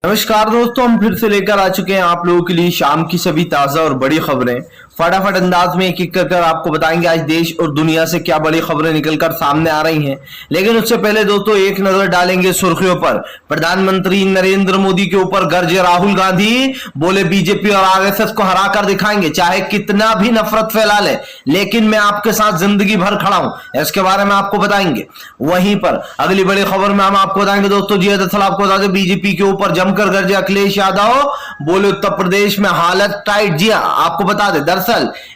नमस्कार दोस्तों, हम फिर से लेकर आ चुके हैं आप लोगों के लिए शाम की सभी ताजा और बड़ी खबरें। फटाफट अंदाज में एक एक कर आपको बताएंगे आज देश और दुनिया से क्या बड़ी खबरें निकलकर सामने आ रही हैं। लेकिन उससे पहले दोस्तों एक नजर डालेंगे सुर्खियों पर। प्रधानमंत्री नरेंद्र मोदी के ऊपर गरजे राहुल गांधी, बोले बीजेपी और आरएसएस को हरा कर दिखाएंगे, चाहे कितना भी नफरत फैला ले, लेकिन मैं आपके साथ जिंदगी भर खड़ा हूं। इसके बारे में आपको बताएंगे। वहीं पर अगली बड़ी खबर में हम आपको बताएंगे दोस्तों, जी दरअसल आपको बता दें बीजेपी के ऊपर जमकर गरजे अखिलेश यादव, बोले उत्तर प्रदेश में हालत टाइट। जी हाँ, आपको बता दें दरअसल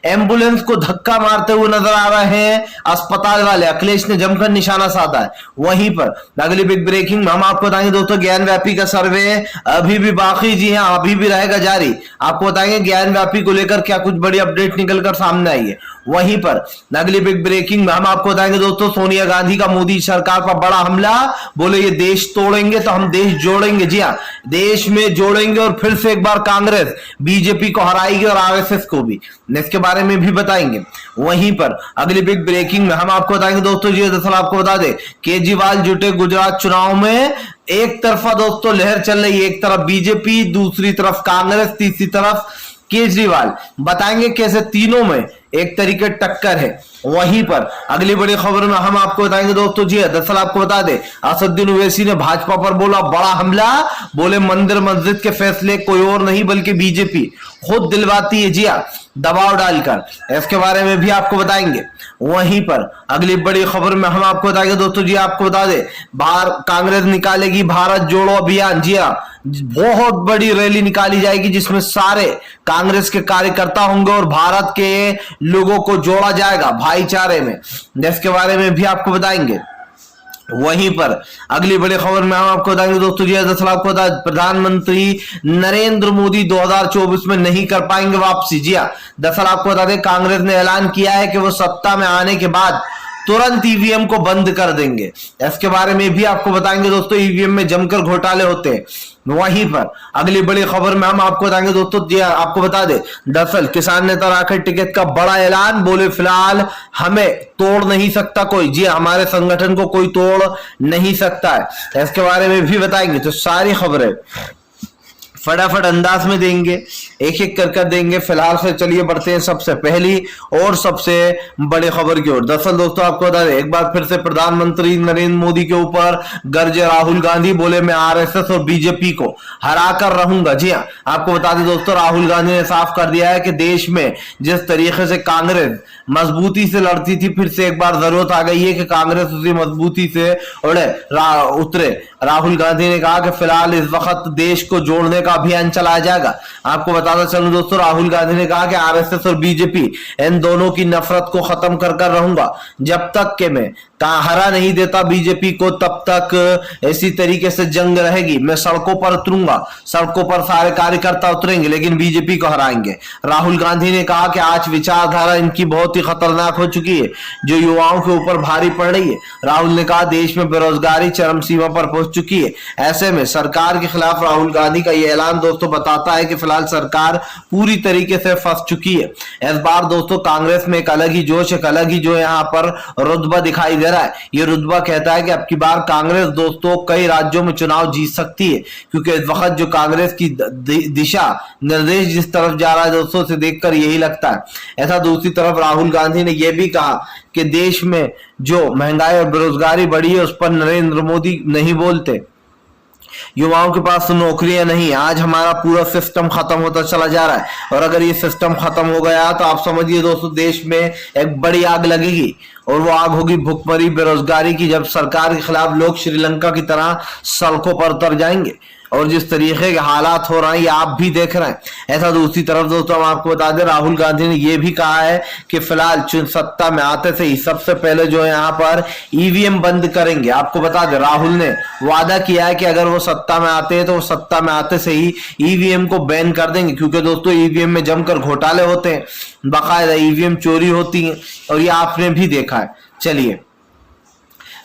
एम्बुलेंस को धक्का मारते हुए नजर आ रहे हैं अस्पताल वाले, अखिलेश ने जमकर निशाना साधा है। वहीं पर अगली बिग ब्रेकिंग में हम आपको बताएंगे दोस्तों, ज्ञान व्यापी का सर्वे अभी भी बाकी। जी हाँ, अभी भी रहेगा जारी। आपको बताएंगे ज्ञान व्यापी को लेकर क्या कुछ बड़ी अपडेट निकलकर सामने आई है। वहीं पर अगली बिग ब्रेकिंग में हम आपको बताएंगे दोस्तों, सोनिया गांधी का मोदी सरकार पर बड़ा हमला, बोले ये देश तोड़ेंगे तो हम देश जोड़ेंगे। जी हाँ, देश में जोड़ेंगे और फिर से एक बार कांग्रेस बीजेपी को हराएगी और आरएसएस को भी। इसके बारे में भी बताएंगे। वहीं पर अगली बिग ब्रेकिंग में हम आपको बताएंगे दोस्तों, जी दरअसल आपको बता दें केजरीवाल जुटे गुजरात चुनाव में। एक तरफा दोस्तों लहर चल रही है, एक तरफ बीजेपी, दूसरी तरफ कांग्रेस, तीसरी तरफ केजरीवाल। बताएंगे कैसे तीनों में एक तरीके टक्कर है। वहीं पर अगली बड़ी खबर में हम आपको बताएंगे दोस्तों, जी दरअसल आपको बता दें असदुद्दीन ओवैसी ने भाजपा पर बोला बड़ा हमला, बोले मंदिर मस्जिद के फैसले कोई और नहीं बल्कि बीजेपी खुद दिलवाती है। जी हाँ, दबाव डालकर। इसके बारे में भी आपको बताएंगे। वहीं पर अगली बड़ी खबर में हम आपको बताएंगे दोस्तों, जी आपको बता दें कांग्रेस निकालेगी भारत जोड़ो अभियान। जी हाँ, बहुत बड़ी रैली निकाली जाएगी जिसमें सारे कांग्रेस के कार्यकर्ता होंगे और भारत के लोगों को जोड़ा जाएगा भाईचारे में। इसके बारे में भी आपको बताएंगे। वहीं पर अगली बड़ी खबर में हम आपको बताएंगे दोस्तों, जी दरअसल आपको बता प्रधानमंत्री नरेंद्र मोदी 2024 में नहीं कर पाएंगे वापसी। जी हाँ, दरअसल आपको बता दें कांग्रेस ने ऐलान किया है कि वो सत्ता में आने के बाद तुरंत ईवीएम को बंद कर देंगे। इसके बारे में भी आपको बताएंगे दोस्तों, ईवीएम में जमकर घोटाले होते हैं। वहीं पर अगली बड़ी खबर में हम आपको बताएंगे दोस्तों, जी आपको बता दें दरअसल किसान नेता राखड़ टिकैत का बड़ा ऐलान, बोले फिलहाल हमें तोड़ नहीं सकता कोई। जी हमारे संगठन को कोई तोड़ नहीं सकता है। इसके बारे में भी बताएंगे। तो सारी खबरें फटाफट अंदाज में देंगे, एक एक कर देंगे। फिलहाल से चलिए बढ़ते हैं सबसे पहली और सबसे बड़ी खबर की ओर। दरअसल दोस्तों आपको बता दें एक बार फिर से प्रधानमंत्री नरेंद्र मोदी के ऊपर गरजे राहुल गांधी, बोले मैं आरएसएस और बीजेपी को हरा कर रहूंगा। जी हाँ, आपको बता दें दोस्तों राहुल गांधी ने साफ कर दिया है कि देश में जिस तरीके से कांग्रेस मजबूती से लड़ती थी, फिर से एक बार जरूरत आ गई है कि कांग्रेस उसी मजबूती से उतरे। राहुल गांधी ने कहा कि फिलहाल इस वक्त देश को जोड़ने का अभियान चलाया जाएगा। आपको बताता चलूं दोस्तों, राहुल गांधी ने कहा कि आरएसएस और बीजेपी इन दोनों की नफरत को खत्म कर रहूंगा। जब तक कि मैं हरा नहीं देता बीजेपी को, तब तक इसी तरीके से जंग रहेगी। मैं सड़कों पर उतरूंगा, सड़कों पर सारे कार्यकर्ता उतरेंगे, लेकिन बीजेपी को हराएंगे। राहुल गांधी ने कहा कि आज विचारधारा इनकी बहुत ही खतरनाक हो चुकी है, जो युवाओं के ऊपर भारी पड़ रही है। राहुल ने कहा देश में बेरोजगारी चरम सीमा पर पहुंच चुकी है। ऐसे में सरकार के खिलाफ राहुल गांधी का यह ऐलान दोस्तों बताता है कि फिलहाल सरकार पूरी तरीके से फंस चुकी है। इस बार दोस्तों कांग्रेस में एक अलग ही जोश, एक अलग ही जो यहाँ पर रुतबा दिखाई दे रहा है। ये रुतबा कहता है कि अब की बार कांग्रेस दोस्तों कई राज्यों में चुनाव जीत सकती है, क्योंकि इस वक्त जो कांग्रेस की दिशा निर्देश जिस तरफ जा रहा है दोस्तों से देखकर यही लगता है। ऐसा दूसरी तरफ राहुल गांधी ने यह भी कहा कि देश में जो महंगाई और बेरोजगारी बढ़ी है उस पर नरेंद्र मोदी नहीं बोलते। युवाओं के पास तो नौकरियां नहीं, आज हमारा पूरा सिस्टम खत्म होता चला जा रहा है। और अगर ये सिस्टम खत्म हो गया तो आप समझिए दोस्तों देश में एक बड़ी आग लगेगी, और वो आग होगी भुखमरी बेरोजगारी की, जब सरकार के खिलाफ लोग श्रीलंका की तरह सड़कों पर उतर जाएंगे। और जिस तरीके के हालात हो रहे हैं ये आप भी देख रहे हैं। ऐसा दूसरी तरफ दोस्तों हम आपको बता दें राहुल गांधी ने यह भी कहा है कि फिलहाल सत्ता में आते से ही सबसे पहले जो है यहाँ पर ईवीएम बंद करेंगे। आपको बता दें राहुल ने वादा किया है कि अगर वो सत्ता में आते हैं तो वो सत्ता में आते से ही ईवीएम को बैन कर देंगे, क्योंकि दोस्तों ईवीएम में जमकर घोटाले होते हैं, बाकायदा ईवीएम चोरी होती है, और ये आपने भी देखा है। चलिए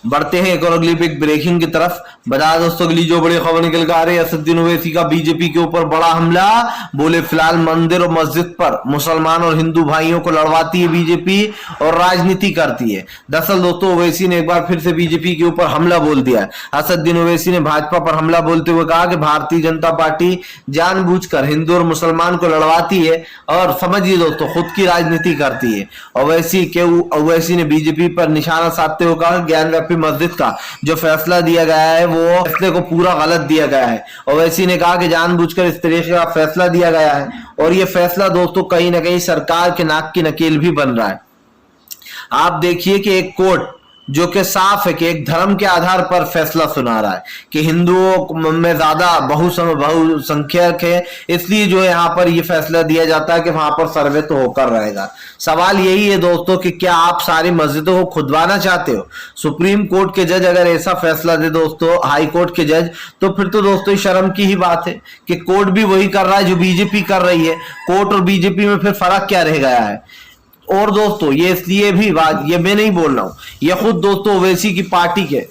बढ़ते हैं एक और अगली बिग ब्रेकिंग की तरफ। बता दोस्तों के लिए जो बड़ी खबर निकल कर आ रही है, असदुद्दीन ओवैसी का बीजेपी के ऊपर बड़ा हमला। बोले फिलहाल मंदिर और मस्जिद पर मुसलमान और हिंदू भाइयों को लड़वाती है बीजेपी और राजनीति करती है। दरअसल दोस्तों ओवैसी ने एक बार फिर से बीजेपी के ऊपर हमला बोल दिया है। असदुद्दीन ओवैसी ने भाजपा पर हमला बोलते हुए कहा कि भारतीय जनता पार्टी जानबूझकर हिंदू और मुसलमान को लड़वाती है और समझिए दोस्तों खुद की राजनीति करती है। ओवैसी ने बीजेपी पर निशाना साधते हुए कहा ज्ञानव्यापी मस्जिद का जो फैसला दिया गया है वो फैसले को पूरा गलत दिया गया है। ओवैसी ने कहा कि जानबूझकर इस तरीके का फैसला दिया गया है और ये फैसला दोस्तों कहीं ना कहीं सरकार के नाक की नकेल भी बन रहा है। आप देखिए कि एक कोर्ट जो कि साफ है कि एक धर्म के आधार पर फैसला सुना रहा है कि हिंदुओं में ज्यादा बहुसंख्यक है, इसलिए जो यहाँ पर ये फैसला दिया जाता है कि वहां पर सर्वे तो होकर रहेगा। सवाल यही है दोस्तों कि क्या आप सारी मस्जिदों को खुदवाना चाहते हो? सुप्रीम कोर्ट के जज अगर ऐसा फैसला दे दोस्तों, हाई कोर्ट के जज, तो फिर तो दोस्तों शर्म की ही बात है कि कोर्ट भी वही कर रहा है जो बीजेपी कर रही है। कोर्ट और बीजेपी में फिर फर्क क्या रह गया है? और दोस्तों ये इसलिए भी बात, ये मैं नहीं बोल रहा हूं, ये खुद दोस्तों ओवैसी की पार्टी के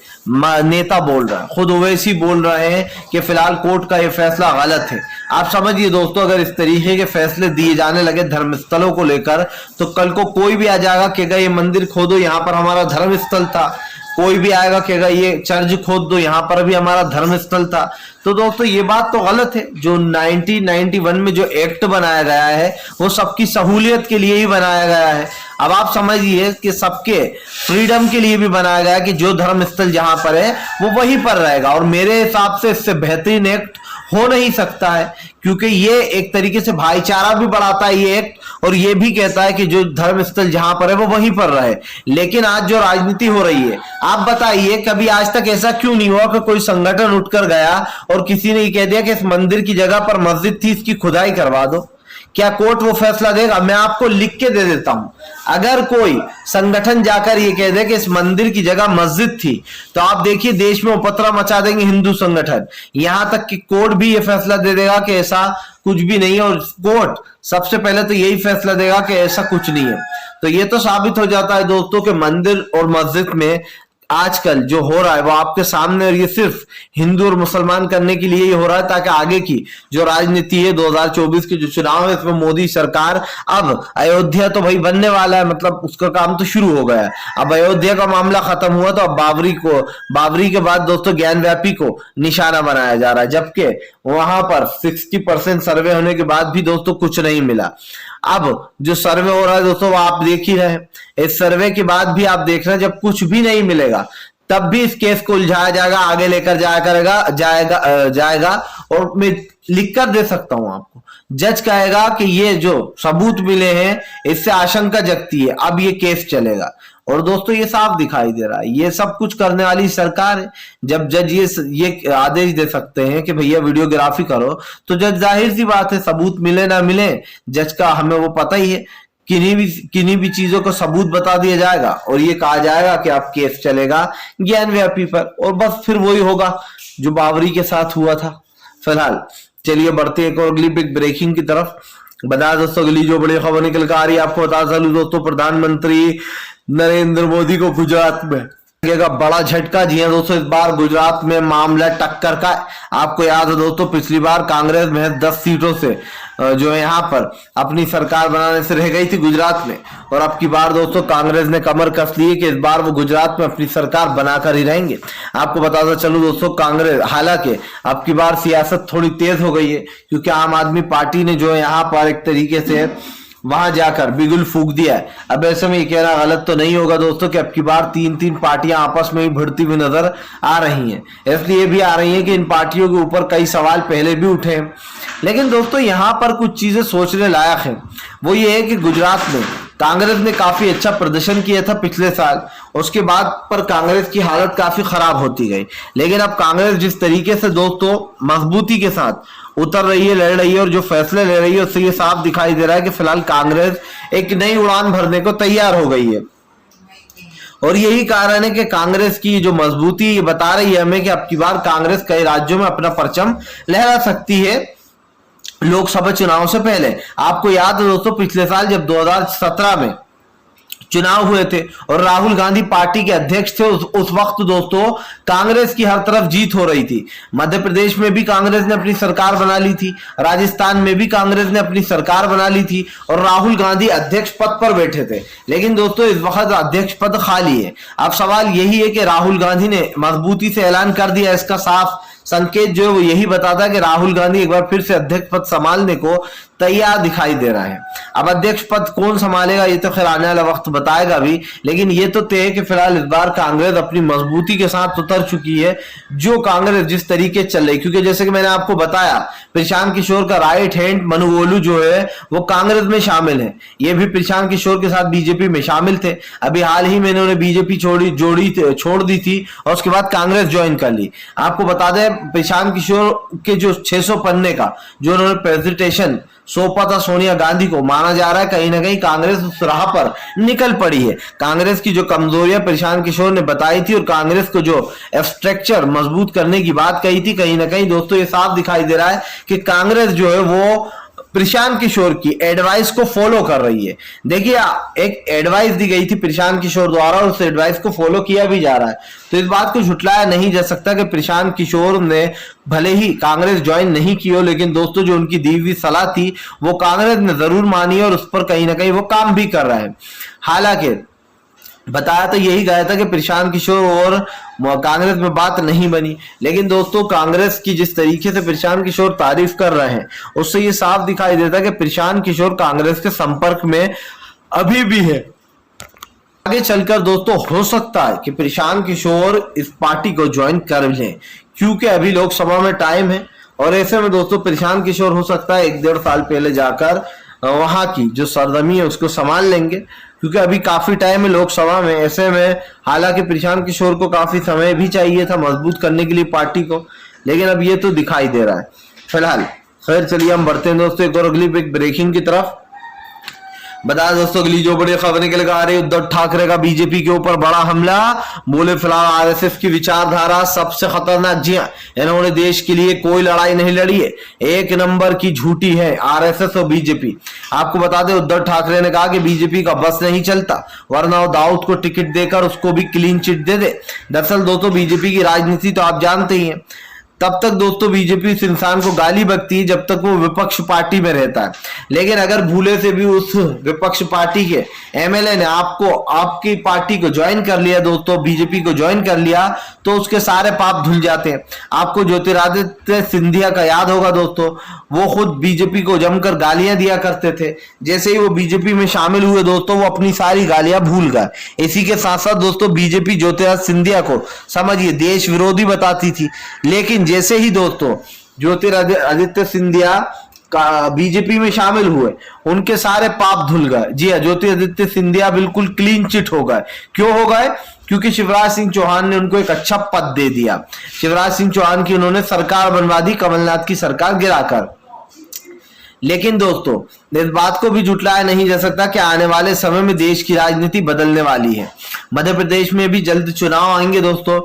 नेता बोल रहे हैं, खुद ओवैसी बोल रहे हैं कि फिलहाल कोर्ट का ये फैसला गलत है। आप समझिए दोस्तों अगर इस तरीके के फैसले दिए जाने लगे धर्मस्थलों को लेकर तो कल को कोई भी आ जाएगा कि ये मंदिर खोदो यहाँ पर हमारा धर्मस्थल था, कोई भी आएगा कि ये चर्च खोद दो यहाँ पर भी हमारा धर्मस्थल था। तो दोस्तों ये बात तो गलत है। जो 1991 में जो एक्ट बनाया गया है वो सबकी सहूलियत के लिए ही बनाया गया है। अब आप समझिए कि सबके फ्रीडम के लिए भी बनाया गया है कि जो धर्मस्थल जहां पर है वो वहीं पर रहेगा, और मेरे हिसाब से इससे बेहतरीन एक्ट हो नहीं सकता है, क्योंकि ये एक तरीके से भाईचारा भी बढ़ाता है ये एक्ट, और ये भी कहता है कि जो धर्मस्थल जहां पर है वो वहीं पर रहे। लेकिन आज जो राजनीति हो रही है, आप बताइए कभी आज तक ऐसा क्यों नहीं हुआ कि कोई संगठन उठकर गया और किसी ने ये कह दिया कि इस मंदिर की जगह पर मस्जिद थी, इसकी खुदाई करवा दो? क्या कोर्ट वो फैसला देगा? मैं आपको लिख के दे देता हूं, अगर कोई संगठन जाकर ये कह दे कि इस मंदिर की जगह मस्जिद थी तो आप देखिए देश में उपद्रव मचा देंगे हिंदू संगठन। यहां तक कि कोर्ट भी ये फैसला दे देगा कि ऐसा कुछ भी नहीं है, और कोर्ट सबसे पहले तो यही फैसला देगा कि ऐसा कुछ नहीं है। तो ये तो साबित हो जाता है दोस्तों कि मंदिर और मस्जिद में आजकल जो हो रहा है वो आपके सामने, और ये सिर्फ हिंदू और मुसलमान करने के लिए ही हो रहा है ताकि आगे की जो राजनीति है 2024 के जो चुनाव है इसमें मोदी सरकार, अब अयोध्या तो भाई बनने वाला है, मतलब उसका काम तो शुरू हो गया है। अब अयोध्या का मामला खत्म हुआ तो अब बाबरी के बाद दोस्तों ज्ञानव्यापी को निशाना बनाया जा रहा है, जबकि वहां पर 60% सर्वे होने के बाद भी दोस्तों कुछ नहीं मिला। अब जो सर्वे हो रहा है दोस्तों वो आप देख ही रहे हैं, इस सर्वे के बाद भी आप देख रहे हैं जब कुछ भी नहीं मिलेगा तब भी इस केस को उलझाया जाएगा, आगे लेकर जाएगा। और मैं लिख कर दे सकता हूं आपको, जज कहेगा कि ये जो सबूत मिले हैं इससे आशंका जगती है, अब ये केस चलेगा। और दोस्तों ये साफ दिखाई दे रहा है ये सब कुछ करने वाली सरकार है। जब जज ये आदेश दे सकते हैं कि भैया वीडियोग्राफी करो, तो जज जाहिर सी बात है सबूत मिले ना मिले, जज का हमें वो पता ही है, किन्हीं भी चीजों को सबूत बता दिया जाएगा और ये कहा जाएगा कि अब केस चलेगा ज्ञानव्यापी पर, और बस फिर वही होगा जो बाबरी के साथ हुआ था। फिलहाल चलिए बढ़ते एक और अगली बिग ब्रेकिंग की तरफ। बता दोस्तों अगली जो बड़ी खबर निकल कर आ रही है आपको बता चलूं दोस्तों, प्रधानमंत्री नरेंद्र मोदी को गुजरात में का बड़ा झटका। जी हां दोस्तों, इस बार गुजरात में मामला टक्कर का। आपको याद है दोस्तों पिछली बार कांग्रेस महज 10 सीटों से जो है यहाँ पर अपनी सरकार बनाने से रह गई थी गुजरात में, और अब की बार दोस्तों कांग्रेस ने कमर कस ली है कि इस बार वो गुजरात में अपनी सरकार बनाकर ही रहेंगे। आपको बताता चलूं दोस्तों कांग्रेस, हालांकि अब की बार सियासत थोड़ी तेज हो गई है क्योंकि आम आदमी पार्टी ने जो है यहाँ पर एक तरीके से वहां जाकर बिगुल फूंक दिया है। अब ऐसे में ये कहना गलत तो नहीं होगा दोस्तों कि अब की बार 3 पार्टियां आपस में ही भिड़ती हुई नजर आ रही हैं, इसलिए भी आ रही हैं कि इन पार्टियों के ऊपर कई सवाल पहले भी उठे हैं। लेकिन दोस्तों यहां पर कुछ चीजें सोचने लायक है, वो ये है कि गुजरात में कांग्रेस ने काफी अच्छा प्रदर्शन किया था पिछले साल, उसके बाद पर कांग्रेस की हालत काफी खराब होती गई। लेकिन अब कांग्रेस जिस तरीके से दोस्तों मजबूती के साथ उतर रही है, लड़ रही है और जो फैसले ले रही है उससे ये साफ दिखाई दे रहा है कि फिलहाल कांग्रेस एक नई उड़ान भरने को तैयार हो गई है। और यही कारण है कि कांग्रेस की जो मजबूती ये बता रही है हमें कि अब की बार कांग्रेस कई राज्यों में अपना परचम लहरा सकती है लोकसभा चुनाव से पहले। आपको याद है दोस्तों पिछले साल जब 2017 में चुनाव हुए थे और राहुल गांधी पार्टी के अध्यक्ष थे। उस वक्त दोस्तों कांग्रेस की हर तरफ जीत हो रही थी। मध्य प्रदेश में भी कांग्रेस ने अपनी सरकार बना ली थी, राजस्थान में भी कांग्रेस ने अपनी सरकार बना ली थी और राहुल गांधी अध्यक्ष पद पर बैठे थे। लेकिन दोस्तों इस वक्त अध्यक्ष पद खाली है। अब सवाल यही है कि राहुल गांधी ने मजबूती से ऐलान कर दिया, इसका साफ संकेत जो है वो यही बताता है कि राहुल गांधी एक बार फिर से अध्यक्ष पद संभालने को तैयार दिखाई दे रहा है। अब अध्यक्ष पद कौन संभालेगा ये तो खैर आने वाला वक्त बताएगा भी, लेकिन ये तो तय है कि फिलहाल इस बार कांग्रेस अपनी मजबूती के साथ उतर चुकी है। जो कांग्रेस जिस तरीके चल रही, क्योंकि जैसे कि मैंने आपको बताया प्रशांत किशोर का राइट हैंड मनु गोलू जो है वो कांग्रेस में शामिल है। ये भी प्रशांत किशोर के साथ बीजेपी में शामिल थे। अभी हाल ही में इन्होंने बीजेपी छोड़ दी थी और उसके बाद कांग्रेस ज्वाइन कर ली। आपको बता दें प्रशांत किशोर के जो 600 पन्ने का जो उन्होंने प्रेजेंटेशन सौंपा था सोनिया गांधी को, माना जा रहा है कहीं ना कहीं कांग्रेस उस राह पर निकल पड़ी है। कांग्रेस की जो कमजोरियां प्रशांत किशोर ने बताई थी और कांग्रेस को जो स्ट्रक्चर मजबूत करने की बात कही थी, कहीं ना कहीं दोस्तों ये साफ दिखाई दे रहा है कि कांग्रेस जो है वो प्रशांत किशोर की एडवाइस को फॉलो कर रही है। देखिए एक एडवाइस दी गई थी प्रशांत किशोर द्वारा और उस एडवाइस को फॉलो किया भी जा रहा है, तो इस बात को झुटलाया नहीं जा सकता कि प्रशांत किशोर ने भले ही कांग्रेस ज्वाइन नहीं की हो, लेकिन दोस्तों जो उनकी दी हुई सलाह थी वो कांग्रेस ने जरूर मानी और उस पर कहीं ना कहीं वो काम भी कर रहा है। हालांकि बताया तो यही गया था कि प्रशांत किशोर और कांग्रेस में बात नहीं बनी, लेकिन दोस्तों कांग्रेस की जिस तरीके से प्रशांत किशोर तारीफ कर रहे हैं उससे ये साफ दिखाई देता है कि प्रशांत किशोर कांग्रेस के संपर्क में अभी भी है। आगे चलकर दोस्तों हो सकता है कि प्रशांत किशोर इस पार्टी को ज्वाइन कर लें, क्योंकि अभी लोकसभा में टाइम है और ऐसे में दोस्तों प्रशांत किशोर हो सकता है 1-1.5 साल पहले जाकर वहां की जो सरजमी है उसको संभाल लेंगे, क्योंकि अभी काफी टाइम है लोकसभा में। ऐसे में हालांकि प्रशांत किशोर को काफी समय भी चाहिए था मजबूत करने के लिए पार्टी को, लेकिन अब ये तो दिखाई दे रहा है। फिलहाल खैर चलिए हम बढ़ते हैं दोस्तों एक और अगली ब्रेकिंग की तरफ। बता दोस्तों अगली जो बड़ी खबर निकल कर आ रही है, उद्धव ठाकरे का बीजेपी के ऊपर बड़ा हमला। बोले फिलहाल आरएसएस की विचारधारा सबसे खतरनाक। जी हाँ, इन्होंने देश के लिए कोई लड़ाई नहीं लड़ी है, एक नंबर की झूठी है आरएसएस और बीजेपी। आपको बता दें उद्धव ठाकरे ने कहा कि बीजेपी का बस नहीं चलता, वरना वो दाऊद को टिकट देकर उसको भी क्लीन चिट दे दे। दरअसल दोस्तों बीजेपी की राजनीति तो आप जानते ही हैं, तब तक दोस्तों बीजेपी उस इंसान को गाली बकती है जब तक वो विपक्ष पार्टी में रहता है, लेकिन अगर भूले से भी उस विपक्ष पार्टी के एमएलए ने आपकी पार्टी को ज्वाइन कर लिया दोस्तों, बीजेपी को ज्वाइन कर लिया, तो उसके सारे पाप धुल जाते हैं। आपको ज्योतिरादित्य सिंधिया का याद होगा दोस्तों, वो खुद बीजेपी को जमकर गालियां दिया करते थे। जैसे ही वो बीजेपी में शामिल हुए दोस्तों वो अपनी सारी गालियां भूल गए। इसी के साथ साथ दोस्तों बीजेपी ज्योतिरादित्य सिंधिया को समझिए देश विरोधी बताती थी, लेकिन जैसे ही दोस्तों ज्योतिरादित्य सिंधिया का बीजेपी में शामिल हुए उनके सारे पाप धुल गए। जी हाँ, ज्योतिरादित्य सिंधिया बिल्कुल क्लीन चिट हो गए। क्यों हो गए? क्योंकि शिवराज सिंह चौहान ने उनको एक अच्छा पद दे दिया। शिवराज सिंह चौहान की उन्होंने सरकार बनवा दी, कमलनाथ की सरकार गिराकर। लेकिन दोस्तों इस बात को भी जुटलाया नहीं जा सकता कि आने वाले समय में देश की राजनीति बदलने वाली है। मध्य प्रदेश में भी जल्द चुनाव आएंगे दोस्तों,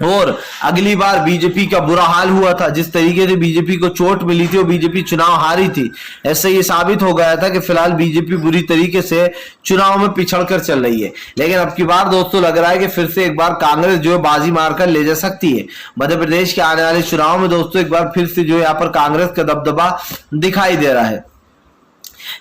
और अगली बार बीजेपी का बुरा हाल हुआ था, जिस तरीके से बीजेपी को चोट मिली थी और बीजेपी चुनाव हारी थी, ऐसे ये साबित हो गया था कि फिलहाल बीजेपी बुरी तरीके से चुनाव में पिछड़ कर चल रही है। लेकिन अब की बार दोस्तों लग रहा है कि फिर से एक बार कांग्रेस जो है बाजी मारकर ले जा सकती है। मध्य प्रदेश के आने वाले चुनाव में दोस्तों एक बार फिर से जो यहाँ पर कांग्रेस का दबदबा दिखाई दे रहा है।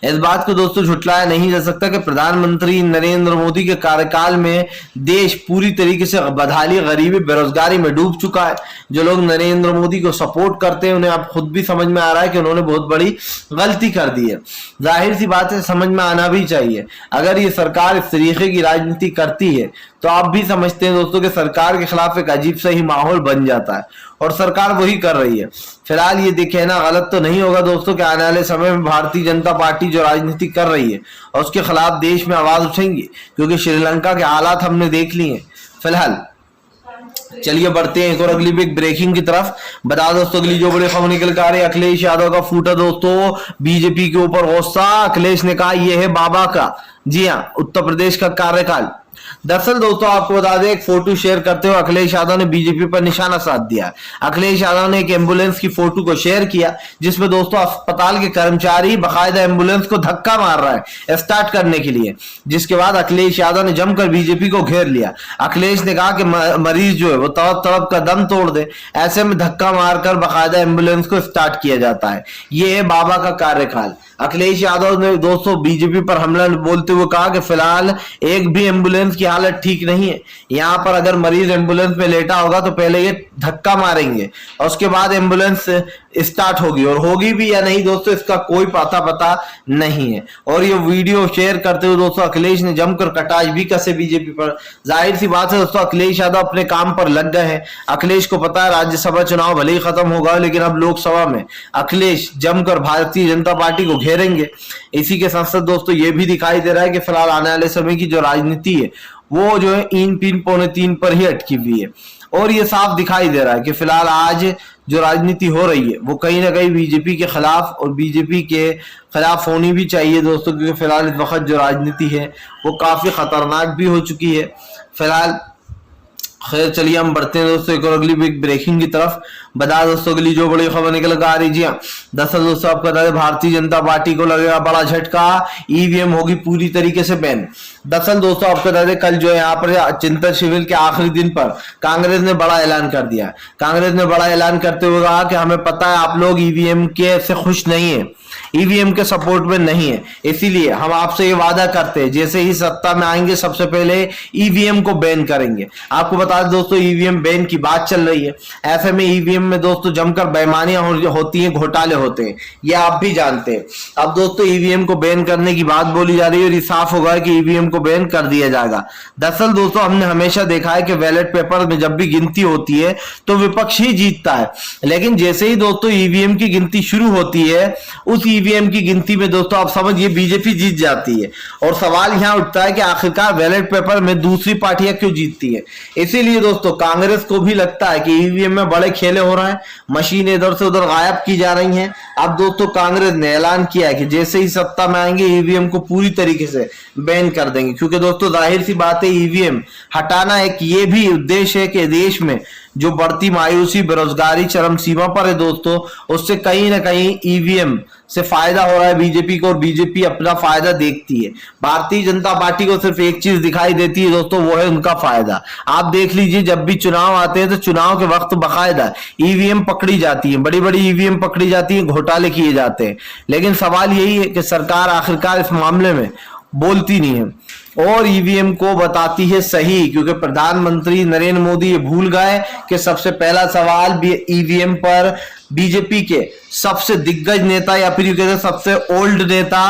इस बात को दोस्तों झुटलाया नहीं जा सकता कि प्रधानमंत्री नरेंद्र मोदी के कार्यकाल में देश पूरी तरीके से बदहाली, गरीबी, बेरोजगारी में डूब चुका है। जो लोग नरेंद्र मोदी को सपोर्ट करते हैं उन्हें अब खुद भी समझ में आ रहा है कि उन्होंने बहुत बड़ी गलती कर दी है। जाहिर सी बात है, समझ में आना भी चाहिए। अगर ये सरकार इस तरीके की राजनीति करती है तो आप भी समझते हैं दोस्तों कि सरकार के खिलाफ एक अजीब सा ही माहौल बन जाता है, और सरकार वही कर रही है। फिलहाल ये कहना गलत तो नहीं होगा दोस्तों कि आने वाले समय में भारतीय जनता पार्टी जो राजनीति कर रही है और उसके खिलाफ देश में आवाज उठेंगी, क्योंकि श्रीलंका के हालात हमने देख लिए हैं। फिलहाल चलिए बढ़ते हैं एक और अगली बिग ब्रेकिंग की तरफ। बता दोस्तों अगली जो बड़ी खबर निकल कर आ रही है, अखिलेश यादव का फूटा दोस्तों बीजेपी के ऊपर गुस्सा। अखिलेश ने कहा यह है बाबा का, जी हाँ, उत्तर प्रदेश का कार्यकाल। दरअसल दोस्तों आपको बता दें, एक फोटो शेयर करते हुए अखिलेश यादव ने बीजेपी पर निशाना साध दिया। अखिलेश यादव ने एक एम्बुलेंस की फोटो को शेयर किया जिसमें दोस्तों अस्पताल के कर्मचारी बकायदा एम्बुलेंस को धक्का मार रहा है स्टार्ट करने के लिए, जिसके बाद अखिलेश यादव ने जमकर बीजेपी को घेर लिया। अखिलेश ने कहा कि मरीज जो है वो तड़प तड़प कर दम तोड़ दे, ऐसे में धक्का मारकर बकायदा एम्बुलेंस को स्टार्ट किया जाता है। ये है बाबा का कार्यकाल। अखिलेश यादव ने दोस्तों बीजेपी पर हमला बोलते हुए कहा कि फिलहाल एक भी एम्बुलेंस की हालत ठीक नहीं है। यहाँ पर अगर मरीज एम्बुलेंस में लेटा होगा तो पहले ये धक्का मारेंगे और उसके बाद एम्बुलेंस स्टार्ट होगी, और होगी भी या नहीं दोस्तों इसका कोई पता नहीं है। और ये वीडियो शेयर करते हुए दोस्तों अखिलेश ने जमकर कटाक्ष भी कसे बीजेपी पर। जाहिर सी बात है दोस्तों अखिलेश यादव अपने काम पर लग गए हैं। अखिलेश को पता है राज्यसभा चुनाव भले ही खत्म होगा, लेकिन अब लोकसभा में अखिलेश जमकर भारतीय जनता पार्टी को घेरेंगे। इसी के साथ साथ दोस्तों ये भी दिखाई दे रहा है कि फिलहाल आने वाले समय की जो राजनीति है वो जो है इन 3-3 पर ही अटकी हुई है। और ये साफ दिखाई दे रहा है कि फिलहाल आज जो राजनीति हो रही है वो कहीं ना कहीं बीजेपी के खिलाफ और बीजेपी के खिलाफ होनी भी चाहिए दोस्तों, क्योंकि फिलहाल इस वक्त जो राजनीति है वो काफी खतरनाक भी हो चुकी है फिलहाल। खैर चलिए हम बढ़ते हैं दोस्तों एक और अगली बिग ब्रेकिंग की तरफ। बता दोस्तों अगली जो बड़ी खबर निकल कर आ रही जी हाँ, दरअसल दोस्तों आपको बता दें भारतीय जनता पार्टी को लगेगा बड़ा झटका, ईवीएम होगी पूरी तरीके से बैन। दरअसल दोस्तों आपको बता दें कल जो है यहाँ पर चिंतन शिविर के आखिरी दिन पर कांग्रेस ने बड़ा ऐलान कर दिया। कांग्रेस ने बड़ा ऐलान करते हुए कहा कि हमें पता है आप लोग ईवीएम के से खुश नहीं है, ईवीएम के सपोर्ट में नहीं है, इसीलिए हम आपसे ये वादा करते हैं जैसे ही सत्ता में आएंगे सबसे पहले ईवीएम को बैन करेंगे। आपको बता दें दोस्तों ईवीएम बैन की बात चल रही है। ऐसे में ईवीएम में दोस्तों जमकर बेईमानियां होती हैं, घोटाले होते हैं, ये आप भी जानते हैं। अब दोस्तों ईवीएम को बैन करने की बात बोली जा रही है और ये साफ होगा कि ईवीएम को बैन कर दिया जाएगा। दरअसल दोस्तों हमने हमेशा देखा है कि बैलेट पेपर में जब भी गिनती होती है तो विपक्ष ही जीतता है, लेकिन जैसे ही दोस्तों ईवीएम की गिनती शुरू होती है उस ईवीएम की गिनती में दोस्तों आप समझिए बीजेपी जीत जाती है। और सवाल यहां उठता है कि आखिरकार बैलेट पेपर में दूसरी पार्टियां क्यों जीतती है। इसीलिए दोस्तों कांग्रेस को भी लगता है कि ईवीएम में बड़े खेले हो रहे हैं, मशीनें इधर से उधर गायब की जा रही हैं। अब दोस्तों कांग्रेस ने ऐलान किया है कि जैसे ही सत्ता में आएंगे ईवीएम को पूरी तरीके से बैन कर देंगे, क्योंकि दोस्तों जाहिर सी बात है ईवीएम हटाना एक ये भी उद्देश्य है कि देश में जो बढ़ती मायूसी बेरोजगारी चरम सीमा पर है दोस्तों, उससे कहीं ना कहीं ईवीएम से फायदा हो रहा है बीजेपी को और बीजेपी अपना फायदा देखती है। भारतीय जनता पार्टी को सिर्फ एक चीज दिखाई देती है दोस्तों, वो है उनका फायदा। आप देख लीजिए जब भी चुनाव आते हैं तो चुनाव के वक्त बकायदा ईवीएम पकड़ी जाती है, बड़ी बड़ी ईवीएम पकड़ी जाती है, घोटाले किए जाते हैं। लेकिन सवाल यही है कि सरकार आखिरकार इस मामले में बोलती नहीं है और ईवीएम को बताती है सही, क्योंकि प्रधानमंत्री नरेंद्र मोदी ये भूल गए कि सबसे पहला सवाल भी ईवीएम पर बीजेपी के सबसे दिग्गज नेता या फिर कहते सबसे ओल्ड नेता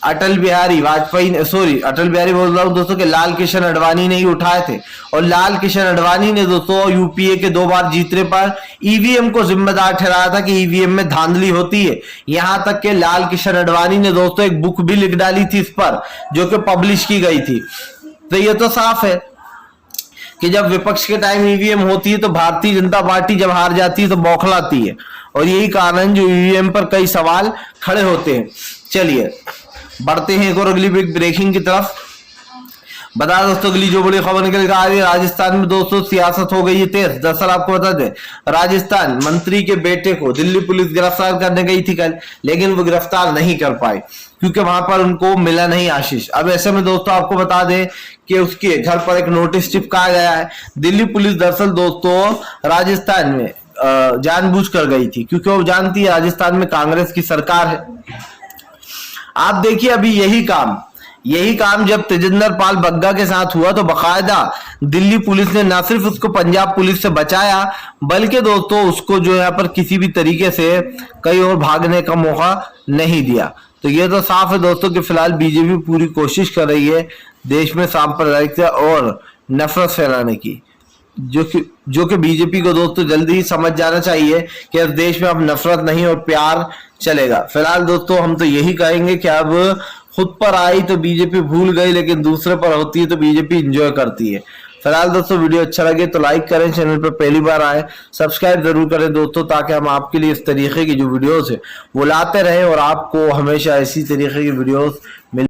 अटल बिहारी बोल रहा हूं दोस्तों के लाल कृष्ण आडवाणी ने ही उठाए थे। और लाल कृष्ण आडवाणी ने दोस्तों यूपीए के 2 बार जीतने पर ईवीएम को जिम्मेदार ठहराया था कि ईवीएम में धांधली होती है। यहां तक के लाल कृष्ण आडवाणी ने दोस्तों एक बुक भी लिख डाली थी इस पर, जो कि पब्लिश की गई थी। तो ये तो साफ है कि जब विपक्ष के टाइम ईवीएम होती है तो भारतीय जनता पार्टी जब हार जाती है तो बौखलाती है, और यही कारण जो ईवीएम पर कई सवाल खड़े होते हैं। चलिए बढ़ते हैं एक और अगली बिग ब्रेकिंग की तरफ। बता दोस्तों अगली जो बड़ी खबर निकल कर आ रही है, राजस्थान में दोस्तों सियासत हो गई है तेज। दरअसल आपको बता दें राजस्थान मंत्री के बेटे को दिल्ली पुलिस गिरफ्तार करने गई थी कल, लेकिन वो गिरफ्तार नहीं कर पाई क्योंकि वहां पर उनको मिला नहीं आशीष। अब ऐसे में दोस्तों आपको बता दें कि उसके घर पर एक नोटिस चिपकाया गया है। दिल्ली पुलिस दरअसल दोस्तों राजस्थान में जानबूझकर गई थी क्योंकि वो जानती है राजस्थान में कांग्रेस की सरकार है। आप देखिए अभी यही काम जब तेजिंदर पाल बग्गा के साथ हुआ तो बकायदा दिल्ली पुलिस ने न सिर्फ उसको पंजाब पुलिस से बचाया, बल्कि दोस्तों उसको जो यहाँ पर किसी भी तरीके से कहीं और भागने का मौका नहीं दिया। तो ये तो साफ है दोस्तों कि फिलहाल बीजेपी पूरी कोशिश कर रही है देश में सांप्रदायिकता और नफरत फैलाने की, जो कि बीजेपी को दोस्तों जल्दी ही समझ जाना चाहिए कि अब देश में अब नफरत नहीं और प्यार चलेगा। फिलहाल दोस्तों हम तो यही कहेंगे कि अब खुद पर आई तो बीजेपी भूल गई, लेकिन दूसरे पर होती है तो बीजेपी एंजॉय करती है। फिलहाल दोस्तों वीडियो अच्छा लगे तो लाइक करें, चैनल पर पहली बार आए सब्सक्राइब जरूर करें दोस्तों, ताकि हम आपके लिए इस तरीके की जो वीडियोस है वो लाते रहें और आपको हमेशा इसी तरीके की वीडियोस मिल